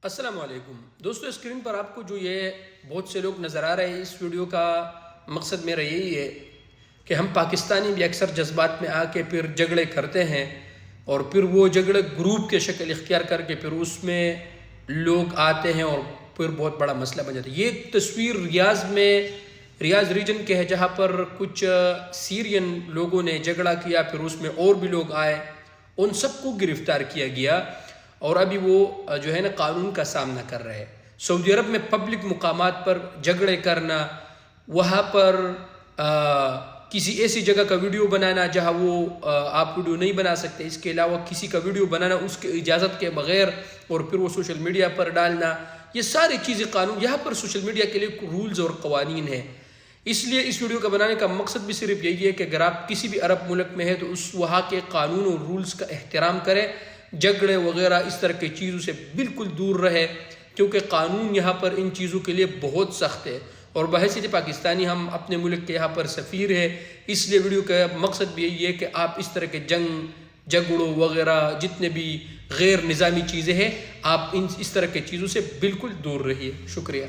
السلام علیکم دوستو، اسکرین پر آپ کو جو یہ بہت سے لوگ نظر آ رہے ہیں، اس ویڈیو کا مقصد میرا یہی ہے کہ ہم پاکستانی بھی اکثر جذبات میں آ کے پھر جھگڑے کرتے ہیں، اور پھر وہ جھگڑے گروپ کے شکل اختیار کر کے پھر اس میں لوگ آتے ہیں اور پھر بہت بڑا مسئلہ بن جاتا ہے۔ یہ تصویر ریاض ریجن کے ہے، جہاں پر کچھ سیرین لوگوں نے جھگڑا کیا، پھر اس میں اور بھی لوگ آئے، ان سب کو گرفتار کیا گیا اور ابھی وہ جو ہے نا قانون کا سامنا کر رہے ہیں۔ سعودی عرب میں پبلک مقامات پر جھگڑے کرنا، وہاں پر کسی ایسی جگہ کا ویڈیو بنانا جہاں وہ آپ ویڈیو نہیں بنا سکتے، اس کے علاوہ کسی کا ویڈیو بنانا اس کے اجازت کے بغیر اور پھر وہ سوشل میڈیا پر ڈالنا، یہ ساری چیزیں قانون، یہاں پر سوشل میڈیا کے لیے رولز اور قوانین ہیں۔ اس لیے اس ویڈیو کا بنانے کا مقصد بھی صرف یہی ہے کہ اگر آپ کسی بھی عرب ملک میں ہیں تو اس وہاں کے قانون اور رولز کا احترام کریں، جھگڑے وغیرہ اس طرح کی چیزوں سے بالکل دور رہے، کیونکہ قانون یہاں پر ان چیزوں کے لیے بہت سخت ہے، اور بحیثیت پاکستانی ہم اپنے ملک کے یہاں پر سفیر ہیں۔ اس لیے ویڈیو کا مقصد بھی یہی ہے کہ آپ اس طرح کے جھگڑوں وغیرہ جتنے بھی غیر نظامی چیزیں ہیں، آپ اس طرح کی چیزوں سے بالکل دور رہیے۔ شکریہ۔